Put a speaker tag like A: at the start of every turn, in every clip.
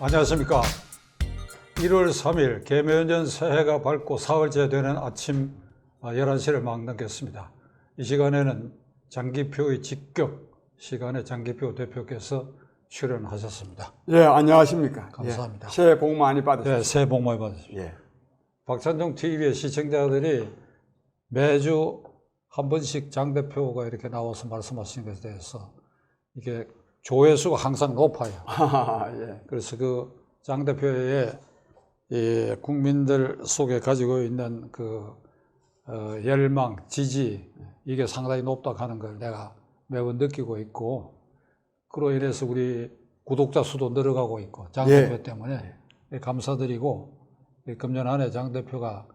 A: 안녕하십니까. 1월 3일 개묘년 새해가 밝고 사흘째 되는 아침 11시를 막 넘겼습니다. 이 시간에는 장기표의 직격 시간에 장기표 대표께서 출연하셨습니다.
B: 예, 안녕하십니까.
A: 감사합니다.
B: 예, 새해 복 많이 받으십시오.
A: 네, 새해 복 많이 받으십시오.
B: 예.
A: 박찬종 TV의 시청자들이 매주 한 번씩 장 대표가 이렇게 나와서 말씀하시는 것에 대해서 이게 조회수가 항상 높아요.
B: 예.
A: 그래서 그 장 대표의 국민들 속에 가지고 있는 그 열망, 지지 이게 상당히 높다고 하는 걸 내가 매번 느끼고 있고, 그로 인해서 우리 구독자 수도 늘어가고 있고 장 대표 때문에 감사드리고, 금년 한 해 장 대표가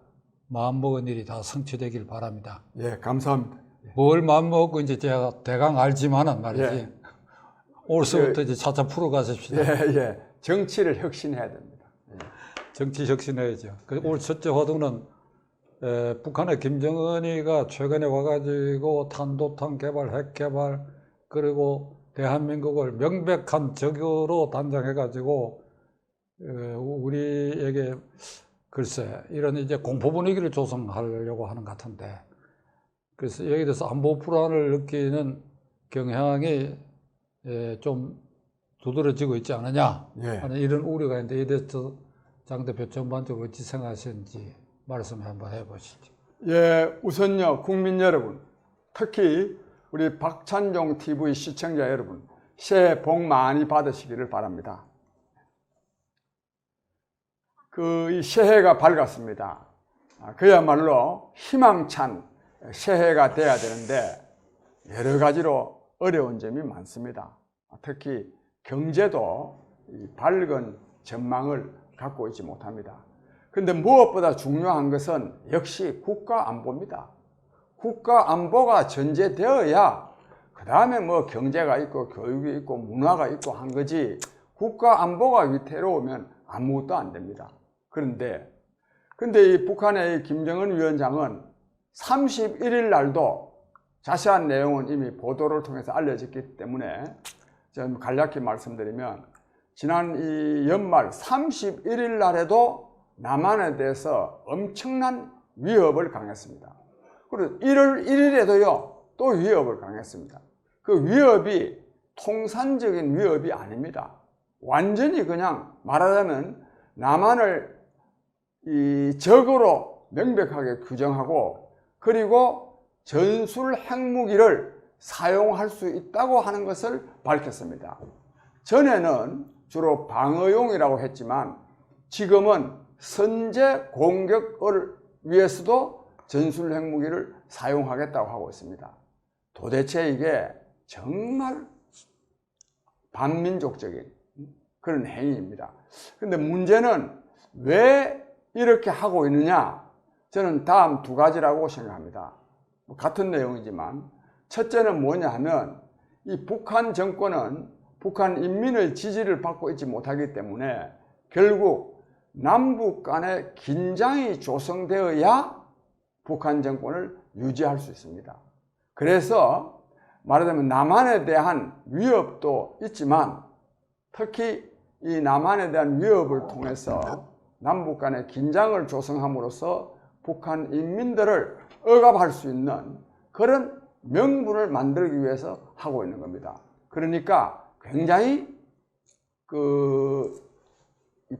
A: 마음먹은 일이 다 성취되길 바랍니다.
B: 예, 감사합니다.
A: 뭘 마음먹고 이제 제가 대강 알지만은 말이지 올해부터 이제 차차 풀어가십시다.
B: 예, 예. 정치를 혁신해야 됩니다. 예.
A: 정치 혁신해야죠. 올 첫째 화두는 북한의 김정은이가 최근에 와가지고 탄도탄 개발, 핵 개발, 그리고 대한민국을 명백한 적으로 단장해가지고 우리에게 글쎄 이런 이제 공포 분위기를 조성하려고 하는 것 같은데, 그래서 여기에 대해서 안보 불안을 느끼는 경향이 좀 두드러지고 있지 않느냐 하는 이런 우려가 있는데, 이에 대해서 장 대표 전반적으로 어찌 생각하시는지 말씀 한번 해보시죠.
B: 예, 우선요, 국민 여러분, 특히 우리 박찬종 TV 시청자 여러분, 새해 복 많이 받으시기를 바랍니다. 이 새해가 밝았습니다. 그야말로 희망찬 새해가 돼야 되는데 여러 가지로 어려운 점이 많습니다. 특히 경제도 밝은 전망을 갖고 있지 못합니다. 그런데 무엇보다 중요한 것은 역시 국가 안보입니다. 국가 안보가 전제되어야 그 다음에 뭐 경제가 있고 교육이 있고 문화가 있고 한 거지, 국가 안보가 위태로우면 아무것도 안 됩니다. 그런데 이 북한의 김정은 위원장은 31일 날도 자세한 내용은 이미 보도를 통해서 알려졌기 때문에 좀 간략히 말씀드리면, 지난 이 연말 31일 날에도 남한에 대해서 엄청난 위협을 강했습니다. 그리고 1월 1일에도요 또 위협을 강했습니다. 그 위협이 통산적인 위협이 아닙니다. 완전히 그냥 말하자면 남한을 이 적으로 명백하게 규정하고, 그리고 전술 핵무기를 사용할 수 있다고 하는 것을 밝혔습니다. 전에는 주로 방어용이라고 했지만 지금은 선제 공격을 위해서도 전술 핵무기를 사용하겠다고 하고 있습니다. 도대체 이게 정말 반민족적인 그런 행위입니다. 그런데 문제는 왜 이렇게 하고 있느냐? 저는 다음 두 가지라고 생각합니다. 같은 내용이지만, 첫째는 뭐냐 하면, 이 북한 정권은 북한 인민의 지지를 받고 있지 못하기 때문에 결국 남북 간의 긴장이 조성되어야 북한 정권을 유지할 수 있습니다. 그래서 말하자면 남한에 대한 위협도 있지만, 특히 이 남한에 대한 위협을 통해서 남북 간의 긴장을 조성함으로써 북한 인민들을 억압할 수 있는 그런 명분을 만들기 위해서 하고 있는 겁니다. 그러니까 굉장히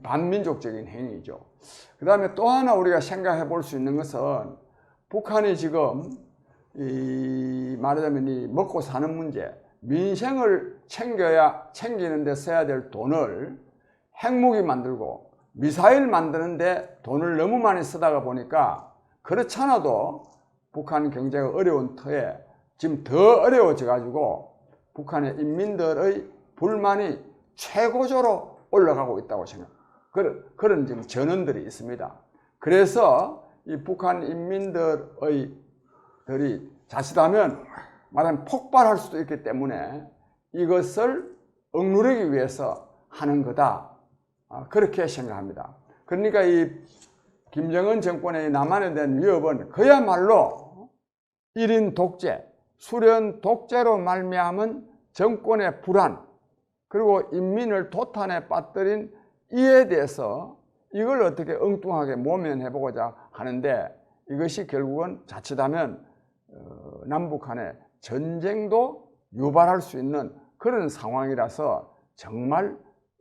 B: 반민족적인 행위죠. 그 다음에 또 하나 우리가 생각해 볼 수 있는 것은, 북한이 지금 말하자면 이 먹고 사는 문제, 민생을 챙기는 데 써야 될 돈을 핵무기 만들고 미사일 만드는데 돈을 너무 많이 쓰다가 보니까, 그렇잖아도 북한 경제가 어려운 터에 지금 더 어려워져 가지고 북한의 인민들의 불만이 최고조로 올라가고 있다고 생각합니다. 그런 지금 전언들이 있습니다. 그래서 이 북한 인민들이 자칫하면 말하면 폭발할 수도 있기 때문에 이것을 억누르기 위해서 하는 거다, 그렇게 생각합니다. 그러니까 이 김정은 정권의 남한에 대한 위협은 그야말로 1인 독재, 수련 독재로 말미암은 정권의 불안, 그리고 인민을 도탄에 빠뜨린 이에 대해서 이걸 어떻게 엉뚱하게 모면해보고자 하는데 이것이 결국은 자칫하면 남북한의 전쟁도 유발할 수 있는 그런 상황이라서 정말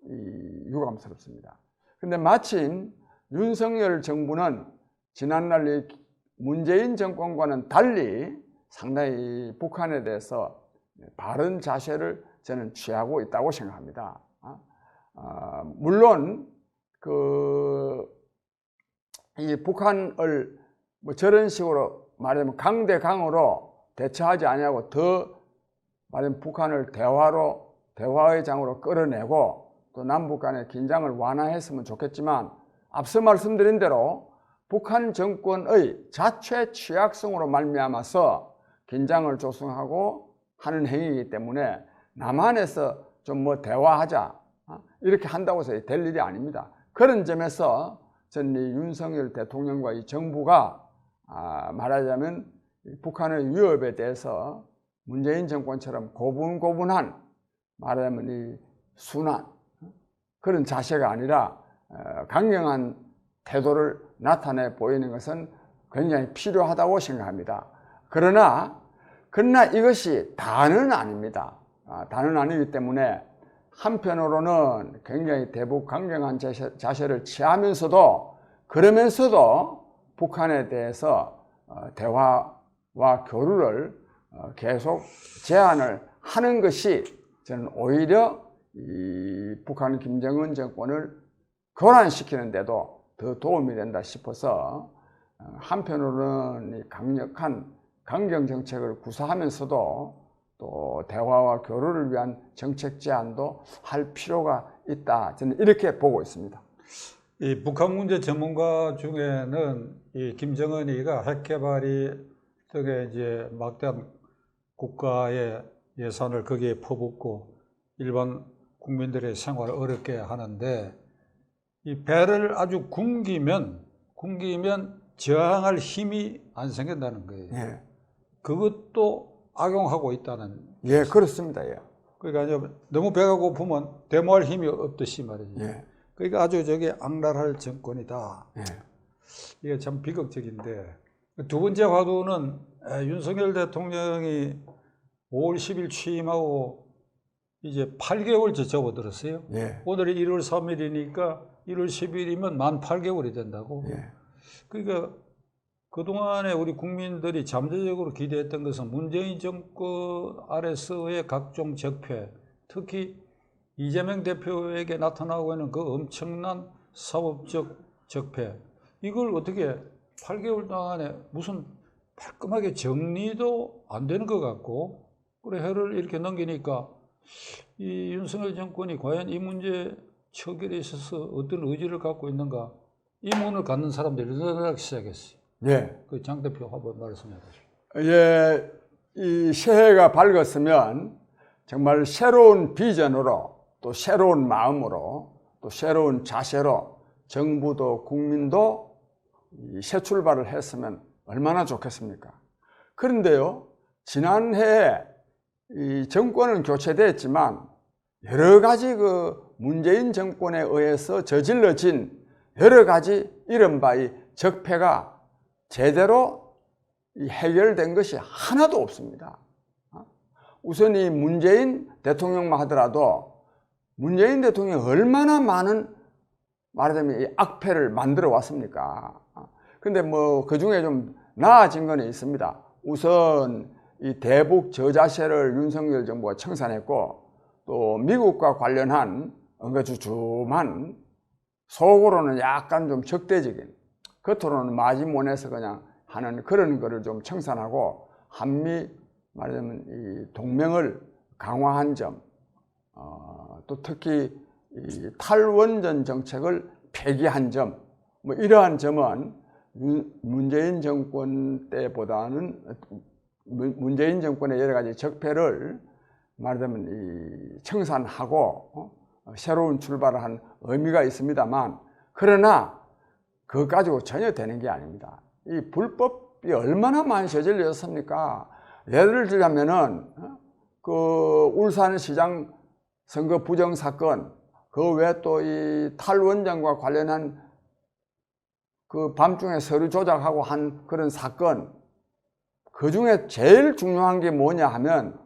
B: 유감스럽습니다. 그런데 마침 윤석열 정부는 지난날 이 문재인 정권과는 달리 상당히 북한에 대해서 바른 자세를 저는 취하고 있다고 생각합니다. 물론 이 북한을 뭐 저런 식으로 말하면 강대강으로 대처하지 아니하고 더 말하면 북한을 대화의 장으로 끌어내고 또 남북 간의 긴장을 완화했으면 좋겠지만 앞서 말씀드린 대로 북한 정권의 자체 취약성으로 말미암아서 긴장을 조성하고 하는 행위이기 때문에 남한에서 좀 뭐 대화하자 이렇게 한다고 해서 될 일이 아닙니다. 그런 점에서 저는 이 윤석열 대통령과 이 정부가 말하자면 북한의 위협에 대해서 문재인 정권처럼 고분고분한 말하자면 이 순한 그런 자세가 아니라 강경한 태도를 나타내 보이는 것은 굉장히 필요하다고 생각합니다. 그러나 이것이 다는 아닙니다. 다는 아니기 때문에 한편으로는 굉장히 대북 강경한 자세를 취하면서도 그러면서도 북한에 대해서 대화와 교류를 계속 제안을 하는 것이 저는 오히려 이 북한 김정은 정권을 교란시키는 데도 더 도움이 된다 싶어서 한편으로는 이 강력한 강경정책을 구사하면서도 또 대화와 교류를 위한 정책 제안도 할 필요가 있다. 저는 이렇게 보고 있습니다.
A: 이 북한 문제 전문가 중에는 이 김정은이가 핵 개발이 등의 이제 막대한 국가의 예산을 거기에 퍼붓고 일반 국민들의 생활을 어렵게 하는데 이 배를 아주 굶기면 저항할 힘이 안 생긴다는 거예요.
B: 예.
A: 그것도 악용하고 있다는.
B: 예, 그렇습니다. 예.
A: 그러니까 너무 배가 고프면 데모할 힘이 없듯이 말이죠.
B: 예.
A: 그러니까 아주 저게 악랄할 정권이다.
B: 예.
A: 이게 참 비극적인데 두 번째 화두는 윤석열 대통령이 5월 10일 취임하고 이제 8개월째 접어들었어요.
B: 예.
A: 오늘이 1월 3일이니까 1월 10일이면 만 8개월이 된다고.
B: 예.
A: 그러니까 그동안에 우리 국민들이 잠재적으로 기대했던 것은 문재인 정권 아래서의 각종 적폐, 특히 이재명 대표에게 나타나고 있는 그 엄청난 사법적 적폐, 이걸 어떻게 8개월 동안에 무슨 깔끔하게 정리도 안 되는 것 같고, 그래 해를 이렇게 넘기니까 이 윤석열 정권이 과연 이 문제 처결에 있어서 어떤 의지를 갖고 있는가, 이 문을 갖는 사람들이 늘어나기 시작했어요.
B: 예.
A: 그 장 대표 한번 말씀해 보시죠.
B: 예, 이 새해가 밝았으면 정말 새로운 비전으로 또 새로운 마음으로 또 새로운 자세로 정부도 국민도 새 출발을 했으면 얼마나 좋겠습니까? 그런데요, 지난해에 이 정권은 교체됐지만 여러 가지 그 문재인 정권에 의해서 저질러진 여러 가지 이른바 이 적폐가 제대로 해결된 것이 하나도 없습니다. 우선 이 문재인 대통령만 하더라도 문재인 대통령이 얼마나 많은 말하자면 이 악폐를 만들어 왔습니까? 근데 뭐 그 중에 좀 나아진 건 있습니다. 우선 이 대북 저자세를 윤석열 정부가 청산했고 또 미국과 관련한 엉거주춤한 속으로는 약간 좀 적대적인 겉으로는 마지못해서 그냥 하는 그런 거를 좀 청산하고 한미 말하자면 이 동맹을 강화한 점, 또 특히 이 탈원전 정책을 폐기한 점, 뭐 이러한 점은 문재인 정권 때보다는 문재인 정권의 여러 가지 적폐를 말하자면 이 청산하고 새로운 출발을 한 의미가 있습니다만, 그러나 그거 가지고 전혀 되는 게 아닙니다. 이 불법이 얼마나 많이 저질렸습니까? 예를 들자면은 그 울산시장 선거 부정 사건, 그 외에 또 이 탈원전과 관련한 그 밤중에 서류 조작하고 한 그런 사건, 그 중에 제일 중요한 게 뭐냐 하면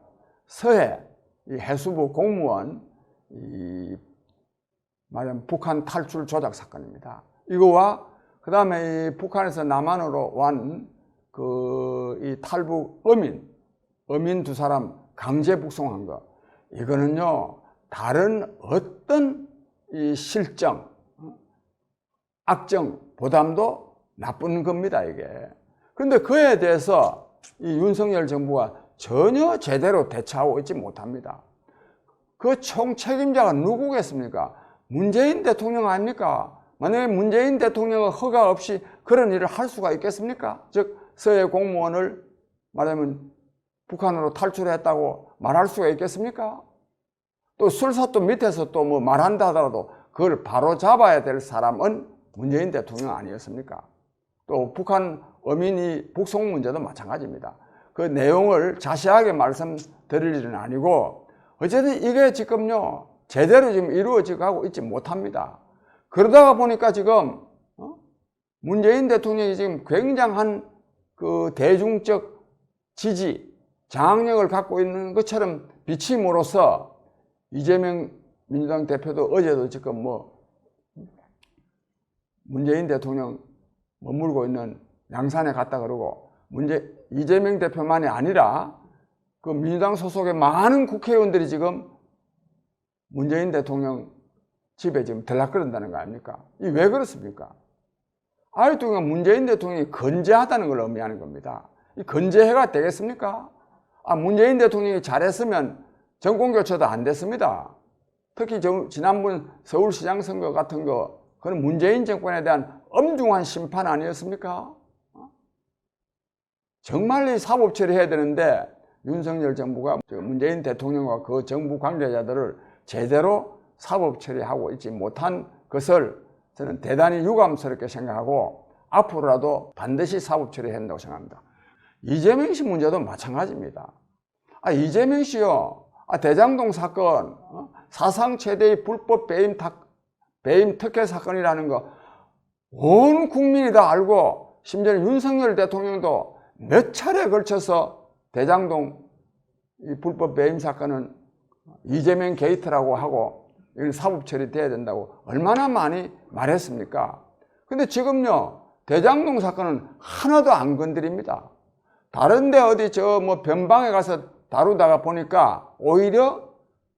B: 서해 이 해수부 공무원 말하자면 북한 탈출 조작 사건입니다. 이거와 그 다음에 이 북한에서 남한으로 wan 그 이 탈북 어민 두 사람 강제 북송한 거, 이거는요 다른 어떤 이 실정, 악정 보담도 나쁜 겁니다, 이게. 그런데 그에 대해서 이 윤석열 정부가 전혀 제대로 대처하고 있지 못합니다. 그 총책임자가 누구겠습니까? 문재인 대통령 아닙니까? 만약에 문재인 대통령의 허가 없이 그런 일을 할 수가 있겠습니까? 즉 서해 공무원을 말하면 북한으로 탈출했다고 말할 수가 있겠습니까? 또 술사또 밑에서 또 뭐 말한다 하더라도 그걸 바로 잡아야 될 사람은 문재인 대통령 아니었습니까? 또 북한 어민이 북송 문제도 마찬가지입니다. 그 내용을 자세하게 말씀드릴 일은 아니고 어쨌든 이게 지금요 제대로 지금 이루어지고 있지 못합니다. 그러다가 보니까 지금 문재인 대통령이 지금 굉장한 그 대중적 지지, 장악력을 갖고 있는 것처럼 비침으로써 이재명 민주당 대표도 어제도 지금 뭐 문재인 대통령 머물고 있는 양산에 갔다 그러고 이재명 대표만이 아니라 그 민주당 소속의 많은 국회의원들이 지금 문재인 대통령 집에 지금 들락거린다는 거 아닙니까? 이 왜 그렇습니까? 아직도 문재인 대통령이 건재하다는 걸 의미하는 겁니다. 이 건재해가 되겠습니까? 문재인 대통령이 잘했으면 정권교체도 안 됐습니다. 특히 지난번 서울시장 선거 같은 거, 그건 문재인 정권에 대한 엄중한 심판 아니었습니까? 정말 이 사법 처리해야 되는데 윤석열 정부가 문재인 대통령과 그 정부 관계자들을 제대로 사법 처리하고 있지 못한 것을 저는 대단히 유감스럽게 생각하고 앞으로라도 반드시 사법 처리해야 한다고 생각합니다. 이재명 씨 문제도 마찬가지입니다. 이재명 씨요, 대장동 사건, 사상 최대의 불법 배임 특혜 사건이라는 거 온 국민이 다 알고, 심지어 윤석열 대통령도 몇 차례에 걸쳐서 대장동 이 불법 배임 사건은 이재명 게이트라고 하고 이건 사법 처리돼야 된다고 얼마나 많이 말했습니까? 근데 지금요 대장동 사건은 하나도 안 건드립니다. 다른데 어디 뭐 변방에 가서 다루다가 보니까 오히려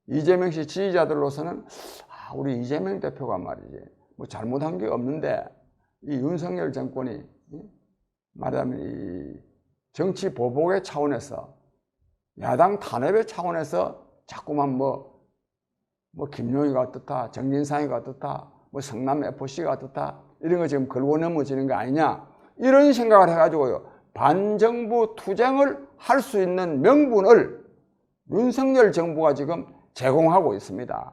B: 이재명 씨 지지자들로서는 우리 이재명 대표가 말이지 뭐 잘못한 게 없는데 이 윤석열 정권이 말하자면 이 정치 보복의 차원에서 야당 탄압의 차원에서 자꾸만 뭐 김용희가 어떻다, 정진상이가 어떻다, 뭐 성남 FC가 어떻다 이런 거 지금 걸고 넘어지는 거 아니냐 이런 생각을 해가지고요 반정부 투쟁을 할 수 있는 명분을 윤석열 정부가 지금 제공하고 있습니다.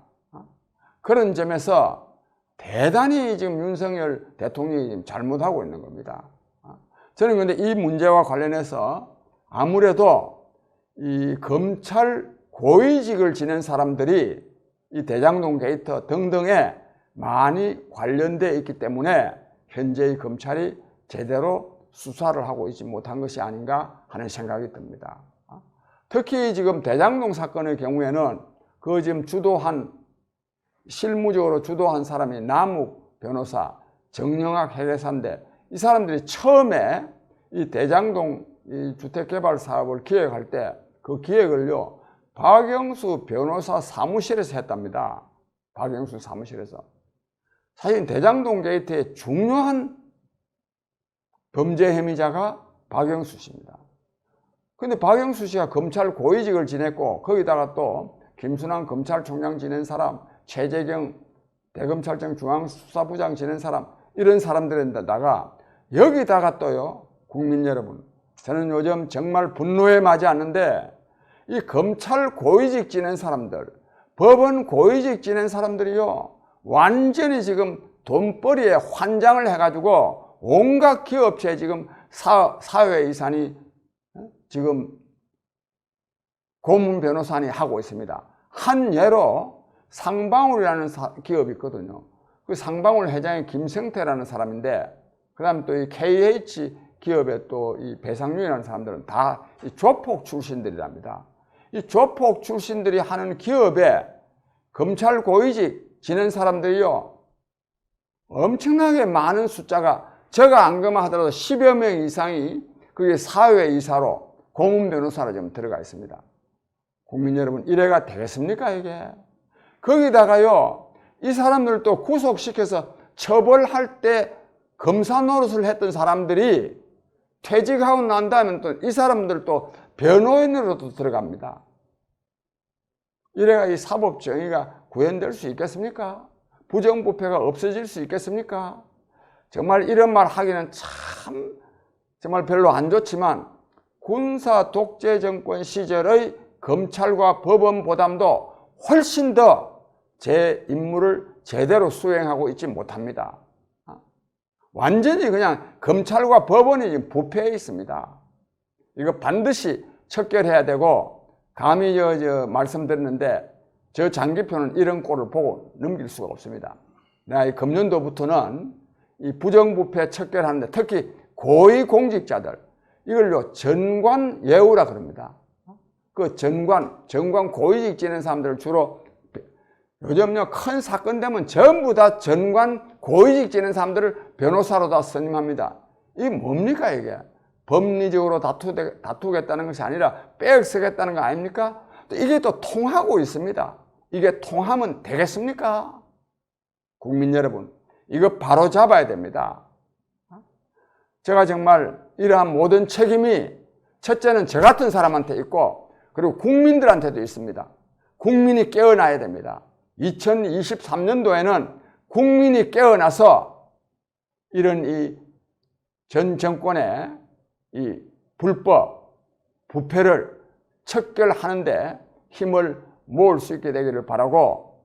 B: 그런 점에서 대단히 지금 윤석열 대통령이 지금 잘못하고 있는 겁니다. 저는 근데 이 문제와 관련해서 아무래도 이 검찰 고위직을 지낸 사람들이 이 대장동 게이트 등등에 많이 관련되어 있기 때문에 현재의 검찰이 제대로 수사를 하고 있지 못한 것이 아닌가 하는 생각이 듭니다. 특히 지금 대장동 사건의 경우에는 그 지금 실무적으로 주도한 사람이 남욱 변호사, 정영학 회계사인데 이 사람들이 처음에 이 대장동 이 주택개발 사업을 기획할 때 그 기획을요 박영수 변호사 사무실에서 했답니다. 박영수 사무실에서. 사실 대장동 게이트의 중요한 범죄 혐의자가 박영수 씨입니다. 근데 박영수 씨가 검찰 고위직을 지냈고 거기다가 또 김순환 검찰총장 지낸 사람, 최재경 대검찰청 중앙수사부장 지낸 사람 이런 사람들에다가 여기다가 또요 국민 여러분 저는 요즘 정말 분노에 맞지 않는데 이 검찰 고위직 지낸 사람들, 법원 고위직 지낸 사람들이요 완전히 지금 돈벌이에 환장을 해가지고 온갖 기업체에 지금 사회이사니 지금 고문 변호사니 하고 있습니다. 한 예로 상방울이라는 기업이 있거든요. 그 상방울 회장이 김성태라는 사람인데, 그 다음에 또 이 KH 기업의 또 이 배상윤이라는 사람들은 다 이 조폭 출신들이랍니다. 이 조폭 출신들이 하는 기업에 검찰 고위직 지낸 사람들이요, 엄청나게 많은 숫자가, 제가 안검하더라도 10여 명 이상이 그게 사회이사로, 고문 변호사로 좀 들어가 있습니다. 국민 여러분, 이래가 되겠습니까, 이게? 거기다가요, 이 사람들도 구속시켜서 처벌할 때 검사 노릇을 했던 사람들이 퇴직하고 난 다음에 또 이 사람들도 변호인으로도 들어갑니다. 이래가 이 사법 정의가 구현될 수 있겠습니까? 부정부패가 없어질 수 있겠습니까? 정말 이런 말 하기는 참 정말 별로 안 좋지만, 군사 독재 정권 시절의 검찰과 법원보다도 훨씬 더 제 임무를 제대로 수행하고 있지 못합니다. 완전히 그냥 검찰과 법원이 부패해 있습니다. 이거 반드시 척결해야 되고, 감히 말씀드렸는데, 저 장기표는 이런 꼴을 보고 넘길 수가 없습니다. 내가 이 금년도부터는 이 부정부패 척결하는데, 특히 고위공직자들, 이걸로 전관 예우라 그럽니다. 그 전관 고위직 지낸 사람들을 주로, 요즘요 큰 사건 되면 전부 다 전관 고위직 지낸 사람들을 변호사로 다 선임합니다. 이게 뭡니까, 이게? 법리적으로 다투겠다는 것이 아니라 빼앗쓰겠다는 거 아닙니까? 또 이게 또 통하고 있습니다. 이게 통하면 되겠습니까? 국민 여러분, 이거 바로 잡아야 됩니다. 제가 정말 이러한 모든 책임이 첫째는 저 같은 사람한테 있고, 그리고 국민들한테도 있습니다. 국민이 깨어나야 됩니다. 2023년도에는 국민이 깨어나서 이런 이 전 정권의 이 불법, 부패를 척결하는데 힘을 모을 수 있게 되기를 바라고,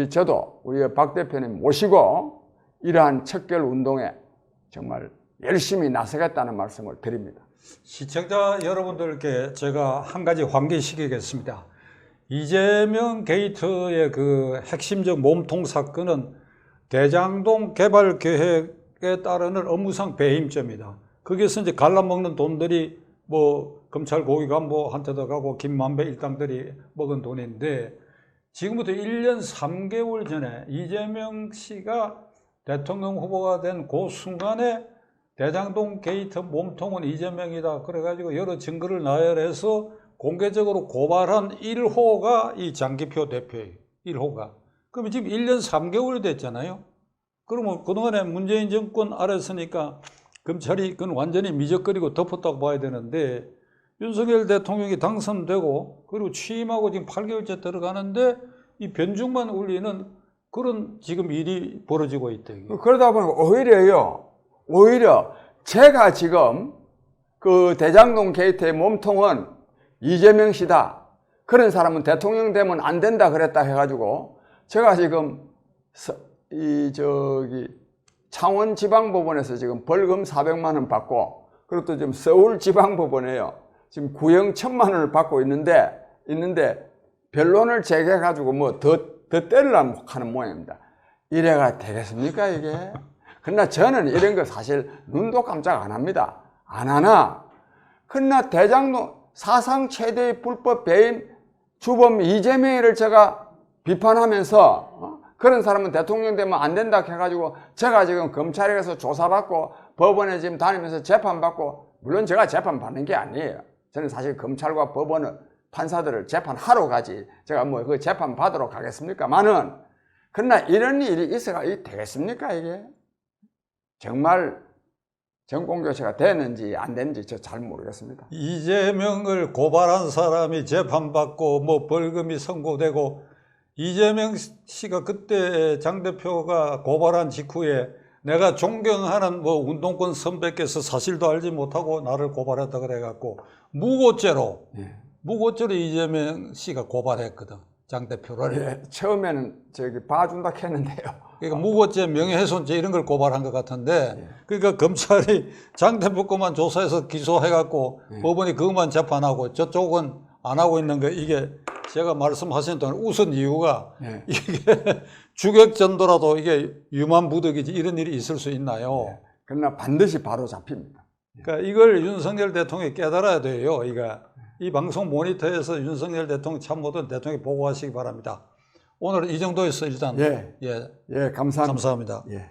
B: 저도 우리 박 대표님 모시고 이러한 척결 운동에 정말 열심히 나서겠다는 말씀을 드립니다.
A: 시청자 여러분들께 제가 한 가지 환기시키겠습니다. 이재명 게이트의 그 핵심적 몸통 사건은 대장동 개발 계획에 따르는 업무상 배임죄입니다. 거기서 이제 갈라먹는 돈들이 뭐 검찰 고위 간부한테도 가고 김만배 일당들이 먹은 돈인데, 지금부터 1년 3개월 전에 이재명 씨가 대통령 후보가 된 그 순간에 대장동 게이트 몸통은 이재명이다 그래가지고 여러 증거를 나열해서 공개적으로 고발한 1호가 이 장기표 대표예요. 1호가. 그러면 지금 1년 3개월이 됐잖아요. 그러면 그동안에 문재인 정권 아래서니까 검찰이 그건 완전히 미적거리고 덮었다고 봐야 되는데, 윤석열 대통령이 당선되고 그리고 취임하고 지금 8개월째 들어가는데 이 변죽만 울리는 그런 지금 일이 벌어지고 있다.
B: 그러다 보니까 오히려 제가 지금 그 대장동 게이트의 몸통은 이재명 씨다, 그런 사람은 대통령 되면 안 된다 그랬다 해가지고 제가 지금 창원지방법원에서 지금 벌금 400만 원 받고, 그리고 또 지금 서울지방법원에요 지금 구형 1000만 원을 받고 있는데 변론을 제기해가지고 뭐 더 때리려고 하는 모양입니다. 이래가 되겠습니까, 이게? 그러나 저는 이런 거 사실 눈도 깜짝 안 합니다. 안 하나. 그러나 대장동 사상 최대의 불법 배임 주범 이재명을 제가 비판하면서 그런 사람은 대통령 되면 안 된다 해가지고 제가 지금 검찰에 가서 조사받고 법원에 지금 다니면서 재판받고, 물론 제가 재판받는 게 아니에요. 저는 사실 검찰과 법원은 판사들을 재판하러 가지 제가 뭐 그 재판 받으러 가겠습니까만은, 그러나 이런 일이 있어가 되겠습니까, 이게? 정말 정권교체가 되는지 안 되는지 저 잘 모르겠습니다.
A: 이재명을 고발한 사람이 재판받고 뭐 벌금이 선고되고, 이재명 씨가 그때 장 대표가 고발한 직후에 내가 존경하는 뭐 운동권 선배께서 사실도 알지 못하고 나를 고발했다 그래갖고 무고죄로 이재명 씨가 고발했거든, 장 대표를.
B: 예, 처음에는 봐준다 했는데요.
A: 그러니까 무고죄, 명예훼손죄 이런 걸 고발한 것 같은데, 그러니까 검찰이 장 대표 것만 조사해서 기소해갖고 법원이 그것만 재판하고 저쪽은 안 하고 있는 거 이게 제가 말씀하신 동안 웃은 이유가
B: 예.
A: 이게 주객전도라도 이게 유만부득이지 이런 일이 있을 수 있나요?
B: 그러나 반드시 바로 잡힙니다.
A: 그러니까 이걸 윤석열 대통령이 깨달아야 돼요. 이 방송 모니터에서 윤석열 대통령 참모든 대통령이 보고하시기 바랍니다. 오늘은 이 정도에서 일단
B: 예,
A: 예,
B: 예, 감사합니다.
A: 감사합니다.
B: 예.